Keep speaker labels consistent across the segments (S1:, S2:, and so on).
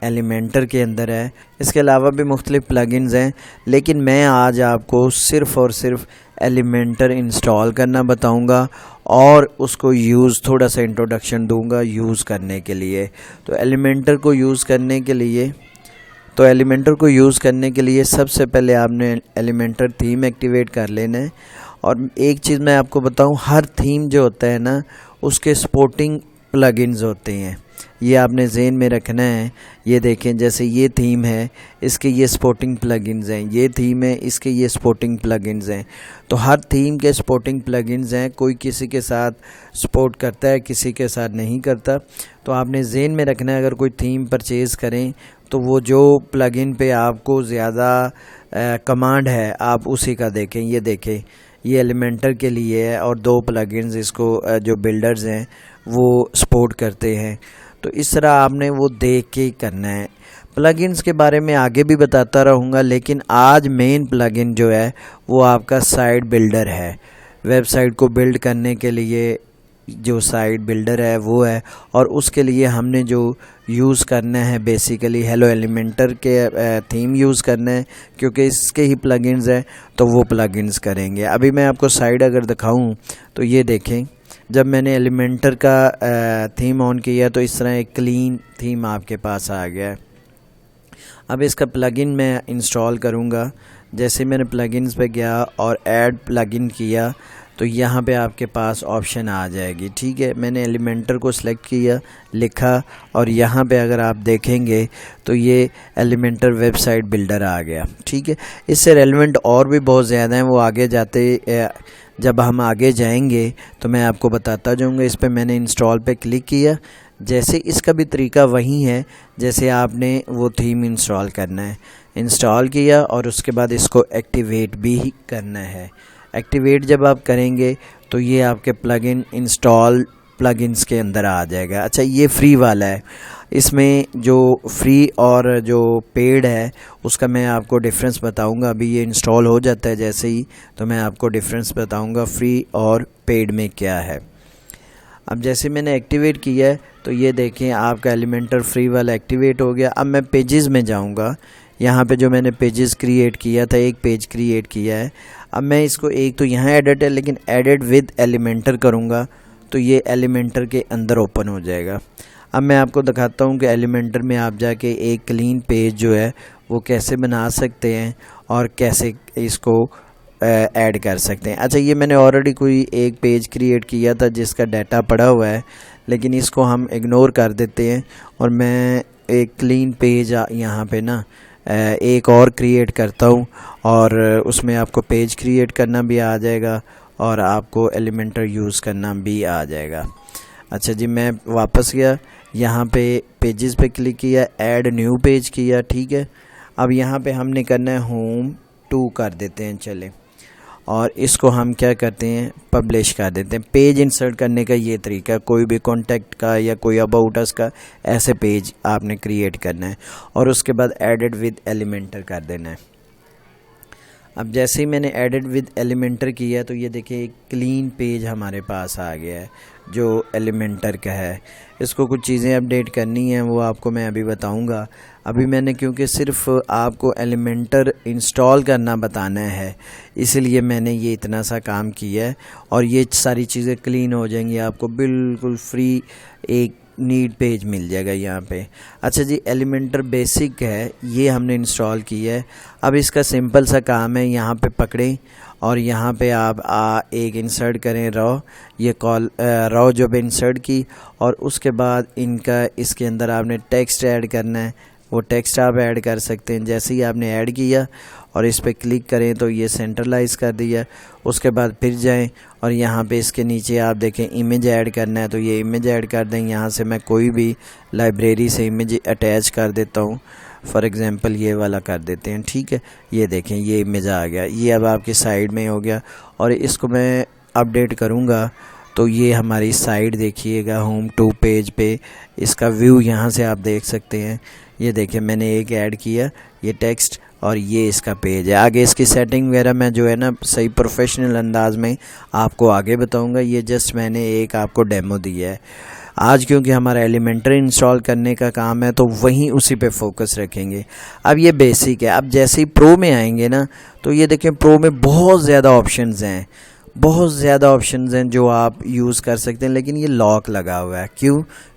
S1: ایلیمنٹر کے اندر ہے. اس کے علاوہ بھی مختلف پلگنز ہیں، لیکن میں آج آپ کو صرف اور صرف ایلیمنٹر انسٹال کرنا بتاؤں گا اور اس کو یوز تھوڑا سا انٹروڈکشن دوں گا یوز کرنے کے لیے. تو ایلیمنٹر کو یوز کرنے کے لیے سب سے پہلے آپ نے ایلیمنٹر تھیم ایکٹیویٹ کر لینا ہے. اور ایک چیز میں آپ کو بتاؤں، ہر تھیم جو ہوتا ہے نا اس کے سپورٹنگ پلگنز ہوتے ہیں، یہ آپ نے ذہن میں رکھنا ہے. یہ دیکھیں، جیسے یہ تھیم ہے، اس کے یہ سپورٹنگ پلگنز ہیں، یہ تھیم ہے، اس کے یہ سپورٹنگ پلگنز ہیں. تو ہر تھیم کے سپورٹنگ پلگنز ہیں، کوئی کسی کے ساتھ سپورٹ کرتا ہے، کسی کے ساتھ نہیں کرتا. تو آپ نے ذہن میں رکھنا ہے، اگر کوئی تھیم پرچیز کریں تو وہ جو پلگن پہ آپ کو زیادہ کمانڈ ہے آپ اسی کا دیکھیں. یہ دیکھیں، یہ ایلیمنٹر کے لیے ہے اور 2 پلگنز اس کو جو بلڈرز ہیں وہ سپورٹ کرتے ہیں. تو اس طرح آپ نے وہ دیکھ کے کرنا ہے. پلگنز کے بارے میں آگے بھی بتاتا رہوں گا، لیکن آج مین پلگن جو ہے وہ آپ کا سائٹ بلڈر ہے. ویب سائٹ کو بلڈ کرنے کے لیے جو سائٹ بلڈر ہے وہ ہے، اور اس کے لیے ہم نے جو یوز کرنا ہے بیسیکلی ہیلو ایلیمنٹر کے تھیم یوز کرنا ہے، کیونکہ اس کے ہی پلگنز ہیں تو وہ پلگنز کریں گے. ابھی میں آپ کو سائٹ اگر دکھاؤں تو یہ دیکھیں، جب میں نے ایلیمنٹر کا تھیم آن کیا تو اس طرح ایک کلین تھیم آپ کے پاس آ گیا ہے. اب اس کا پلگن میں انسٹال کروں گا. جیسے میں نے پلگنز پہ گیا اور ایڈ پلگن کیا تو یہاں پہ آپ کے پاس آپشن آ جائے گی. ٹھیک ہے، میں نے ایلیمنٹر کو سلیکٹ کیا، لکھا، اور یہاں پہ اگر آپ دیکھیں گے تو یہ ایلیمنٹر ویب سائٹ بلڈر آ گیا. ٹھیک ہے، اس سے ریلیونٹ اور بھی بہت زیادہ ہیں، وہ آگے جب ہم آگے جائیں گے تو میں آپ کو بتاتا جاؤں گا. اس پہ میں نے انسٹال پہ کلک کیا. جیسے اس کا بھی طریقہ وہی ہے جیسے آپ نے وہ تھیم انسٹال کرنا ہے. انسٹال کیا اور اس کے بعد اس کو ایکٹیویٹ بھی کرنا ہے. ایکٹیویٹ جب آپ کریں گے تو یہ آپ کے پلگن انسٹال پلگنز کے اندر آ جائے گا. اچھا، یہ فری والا ہے. اس میں جو فری اور جو پیڈ ہے اس کا میں آپ کو ڈفرینس بتاؤں گا. ابھی یہ انسٹال ہو جاتا ہے جیسے ہی تو میں آپ کو ڈفرینس بتاؤں گا فری اور پیڈ میں کیا ہے. اب جیسے میں نے ایکٹیویٹ کیا ہے تو یہ دیکھیں آپ کا ایلیمنٹر فری والا ایکٹیویٹ ہو گیا. اب میں پیجز میں جاؤں گا. یہاں پہ جو میں نے پیجز کریٹ کیا تھا، ایک پیج کریٹ کیا ہے. اب میں اس کو ایک تو یہاں ایڈٹ ہے لیکن ایڈٹ ود ایلیمنٹر کروں گا تو یہ ایلیمنٹر کے اندر اوپن ہو جائے گا. اب میں آپ کو دکھاتا ہوں کہ ایلیمنٹر میں آپ جا کے ایک کلین پیج جو ہے وہ کیسے بنا سکتے ہیں اور کیسے اس کو ایڈ کر سکتے ہیں. اچھا، یہ میں نے آلریڈی کوئی ایک پیج کریٹ کیا تھا جس کا ڈیٹا پڑا ہوا ہے، لیکن اس کو ہم اگنور کر دیتے ہیں اور میں ایک کلین پیج یہاں پہ نا ایک اور کریٹ کرتا ہوں اور اس میں آپ کو پیج کریٹ کرنا بھی آ جائے گا اور آپ کو ایلیمنٹر یوز کرنا بھی آ جائے گا. اچھا جی، میں واپس گیا، یہاں پہ پیجز پہ کلک کیا، ایڈ نیو پیج کیا. ٹھیک ہے، اب یہاں پہ ہم نے کرنا ہے ہوم 2 کر دیتے ہیں. چلیں، اور اس کو ہم کیا کرتے ہیں، پبلش کر دیتے ہیں. پیج انسرٹ کرنے کا یہ طریقہ ہے، کوئی بھی کانٹیکٹ کا یا کوئی اباؤٹ اس کا ایسے پیج آپ نے کریٹ کرنا ہے اور اس کے بعد ایڈٹ ود ایلیمنٹر کر دینا ہے. اب جیسے ہی میں نے ایڈٹ ود ایلیمنٹر کیا تو یہ دیکھیں ایک کلین پیج ہمارے پاس آ گیا ہے جو ایلیمنٹر کا ہے. اس کو کچھ چیزیں اپڈیٹ کرنی ہیں، وہ آپ کو میں ابھی بتاؤں گا. ابھی میں نے کیونکہ صرف آپ کو ایلیمنٹر انسٹال کرنا بتانا ہے اس لیے میں نے یہ اتنا سا کام کیا ہے اور یہ ساری چیزیں کلین ہو جائیں گی. آپ کو بالکل فری ایک نیٹ پیج مل جائے گا یہاں پہ. اچھا جی، ایلیمنٹر بیسک ہے، یہ ہم نے انسٹال کیا ہے. اب اس کا سمپل سا کام ہے، یہاں پہ پکڑیں اور یہاں پہ آپ ایک انسرٹ کریں یہ رو جب انسرٹ کی اور اس کے بعد اس کے اندر آپ نے ٹیکسٹ ایڈ کرنا ہے. وہ ٹیکسٹ آپ ایڈ کر سکتے ہیں. جیسے ہی آپ نے ایڈ کیا اور اس پہ کلک کریں تو یہ سینٹرلائز کر دیا. اس کے بعد پھر جائیں اور یہاں پہ اس کے نیچے آپ دیکھیں امیج ایڈ کرنا ہے تو یہ امیج ایڈ کر دیں. یہاں سے میں کوئی بھی لائبریری سے امیج اٹیچ کر دیتا ہوں. فار ایگزامپل یہ والا کر دیتے ہیں. ٹھیک ہے، یہ دیکھیں یہ امیج آ گیا. یہ اب آپ کی سائڈ میں ہو گیا اور اس کو میں اپڈیٹ کروں گا تو یہ ہماری سائٹ دیکھیے گا ہوم 2 پیج پہ. اس کا ویو یہاں سے آپ دیکھ سکتے ہیں. یہ دیکھیں میں نے ایک ایڈ کیا یہ ٹیکسٹ اور یہ اس کا پیج ہے. آگے اس کی سیٹنگ وغیرہ میں جو ہے نا صحیح پروفیشنل انداز میں آپ کو آگے بتاؤں گا. یہ جسٹ میں نے ایک آپ کو ڈیمو دیا ہے. آج کیونکہ ہمارا ایلیمنٹر انسٹال کرنے کا کام ہے تو وہیں اسی پہ فوکس رکھیں گے۔ اب یہ بیسک ہے، اب جیسے ہی پرو میں آئیں گے نا تو یہ دیکھیں پرو میں بہت زیادہ آپشنز ہیں، بہت زیادہ آپشنز ہیں جو آپ یوز کر سکتے ہیں، لیکن یہ لاک لگا ہوا ہے۔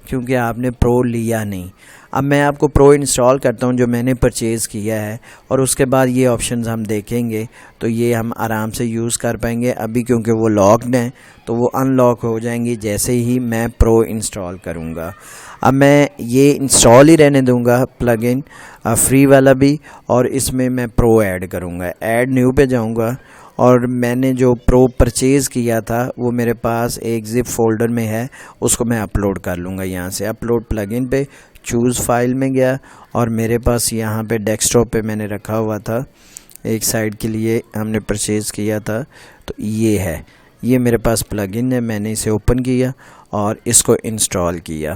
S1: کیونکہ آپ نے پرو لیا نہیں۔ اب میں آپ کو پرو انسٹال کرتا ہوں جو میں نے پرچیز کیا ہے، اور اس کے بعد یہ آپشنز ہم دیکھیں گے تو یہ ہم آرام سے یوز کر پائیں گے۔ ابھی کیونکہ وہ لاکڈ ہیں تو وہ ان لاک ہو جائیں گی جیسے ہی میں پرو انسٹال کروں گا۔ اب میں یہ انسٹال ہی رہنے دوں گا پلگ ان فری والا بھی، اور اس میں میں پرو ایڈ کروں گا۔ ایڈ نیو پہ جاؤں گا، اور میں نے جو پرو پرچیز کیا تھا وہ میرے پاس ایک زپ فولڈر میں ہے، اس کو میں اپلوڈ کر لوں گا۔ یہاں سے اپلوڈ پلگ ان پہ چوز فائل میں گیا، اور میرے پاس یہاں پہ ڈیسک ٹاپ پہ میں نے رکھا ہوا تھا، ایک سائڈ کے لیے ہم نے پرچیز کیا تھا، تو یہ ہے، یہ میرے پاس پلگ ان ہے۔ میں نے اسے اوپن کیا اور اس کو انسٹال کیا۔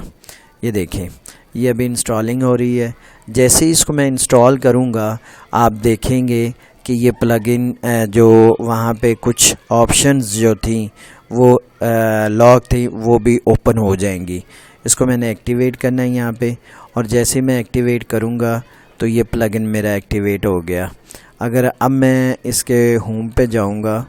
S1: یہ دیکھیں یہ ابھی انسٹالنگ ہو رہی ہے۔ جیسے ہی اس کو میں انسٹال کروں گا آپ دیکھیں گے کہ یہ پلگ ان جو وہاں پہ کچھ آپشنز جو تھیں وہ لاک تھی وہ بھی اوپن ہو جائیں گی۔ اس کو میں نے ایکٹیویٹ کرنا ہے یہاں پہ، اور جیسے میں ایکٹیویٹ کروں گا تو یہ پلگ ان میرا ایکٹیویٹ ہو گیا۔ اگر اب میں اس کے ہوم پہ جاؤں گا،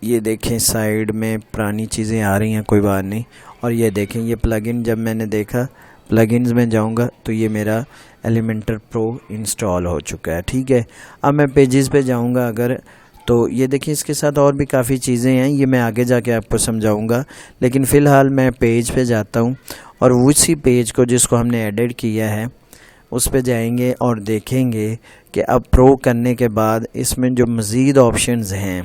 S1: یہ دیکھیں سائیڈ میں پرانی چیزیں آ رہی ہیں، کوئی بات نہیں، اور یہ دیکھیں یہ پلگ ان جب میں نے دیکھا پلگ انز میں جاؤں گا تو یہ میرا ایلیمنٹر پرو انسٹال ہو چکا ہے۔ ٹھیک ہے، اب میں پیجز پہ جاؤں گا اگر، تو یہ دیکھیں اس کے ساتھ اور بھی کافی چیزیں ہیں، یہ میں آگے جا کے آپ کو سمجھاؤں گا، لیکن فی الحال میں پیج پہ جاتا ہوں، اور اسی پیج کو جس کو ہم نے ایڈٹ کیا ہے اس پہ جائیں گے اور دیکھیں گے کہ اب پرو کرنے کے بعد اس میں جو مزید آپشنز ہیں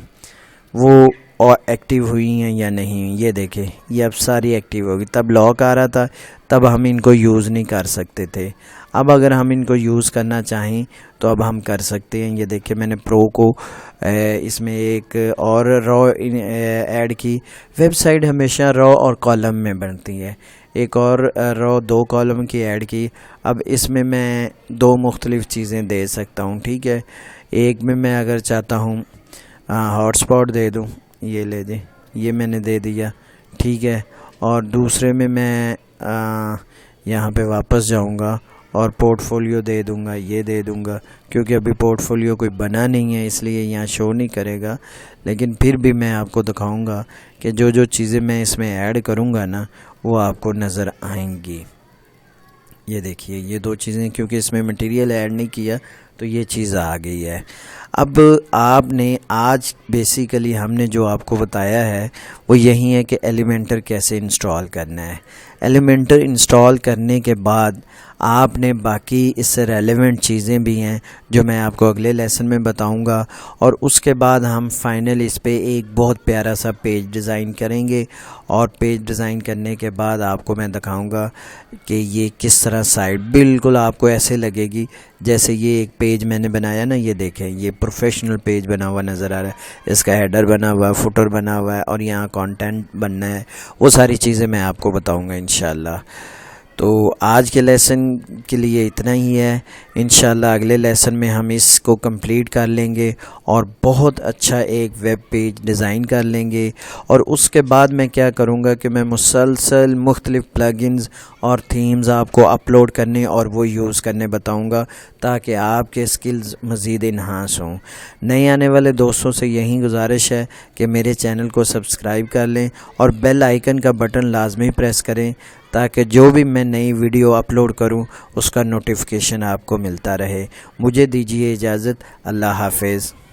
S1: وہ ایکٹیو ہوئی ہیں یا نہیں۔ یہ دیکھیں یہ اب ساری ایکٹیو ہوگی، تب لاک آ رہا تھا، تب ہم ان کو یوز نہیں کر سکتے تھے۔ اب اگر ہم ان کو یوز کرنا چاہیں تو اب ہم کر سکتے ہیں۔ یہ دیکھیں میں نے پرو کو اس میں ایک اور رو ایڈ کی۔ ویب سائٹ ہمیشہ رو اور کالم میں بنتی ہے، ایک اور رو 2 کالم کی ایڈ کی۔ اب اس میں 2 مختلف چیزیں دے سکتا ہوں۔ ٹھیک ہے، ایک میں اگر چاہتا ہوں ہاٹ اسپاٹ دے دوں، یہ لے دیں، یہ میں نے دے دیا۔ ٹھیک ہے، اور دوسرے میں یہاں پہ واپس جاؤں گا اور پورٹ فولیو دے دوں گا، یہ دے دوں گا، کیونکہ ابھی پورٹ فولیو کوئی بنا نہیں ہے اس لیے یہاں شو نہیں کرے گا، لیکن پھر بھی میں آپ کو دکھاؤں گا کہ جو چیزیں میں اس میں ایڈ کروں گا نا وہ آپ کو نظر آئیں گی۔ یہ دیکھیے یہ 2 چیزیں، کیونکہ اس میں مٹیریل ایڈ نہیں کیا تو یہ چیز آ گئی ہے۔ اب آپ نے آج بیسیکلی ہم نے جو آپ کو بتایا ہے وہ یہی ہے کہ ایلیمنٹر کیسے انسٹال کرنا ہے۔ ایلیمنٹر انسٹال کرنے کے بعد آپ نے باقی اس سے ریلیونٹ چیزیں بھی ہیں جو میں آپ کو اگلے لیسن میں بتاؤں گا، اور اس کے بعد ہم فائنل اس پہ ایک بہت پیارا سا پیج ڈیزائن کریں گے، اور پیج ڈیزائن کرنے کے بعد آپ کو میں دکھاؤں گا کہ یہ کس طرح سائٹ بالکل آپ کو ایسے لگے گی جیسے یہ ایک پیج میں نے بنایا نا، یہ دیکھیں یہ پروفیشنل پیج بنا ہوا نظر آ رہا ہے، اس کا ہیڈر بنا ہوا ہے، فوٹر بنا ہوا ہے، اور یہاں کانٹینٹ بننا ہے، وہ ساری چیزیں میں آپ کو بتاؤں گا انشاءاللہ۔ تو آج کے لیسن کے لیے اتنا ہی ہے، انشاءاللہ اگلے لیسن میں ہم اس کو کمپلیٹ کر لیں گے اور بہت اچھا ایک ویب پیج ڈیزائن کر لیں گے، اور اس کے بعد میں کیا کروں گا کہ میں مسلسل مختلف پلگنز اور تھیمز آپ کو اپلوڈ کرنے اور وہ یوز کرنے بتاؤں گا تاکہ آپ کے سکلز مزید انہانس ہوں۔ نئے آنے والے دوستوں سے یہی گزارش ہے کہ میرے چینل کو سبسکرائب کر لیں اور بیل آئیکن کا بٹن لازمی پریس کریں تاکہ جو بھی میں نئی ویڈیو اپلوڈ کروں اس کا نوٹیفیکیشن آپ کو ملتا رہے۔ مجھے دیجیے اجازت، اللہ حافظ۔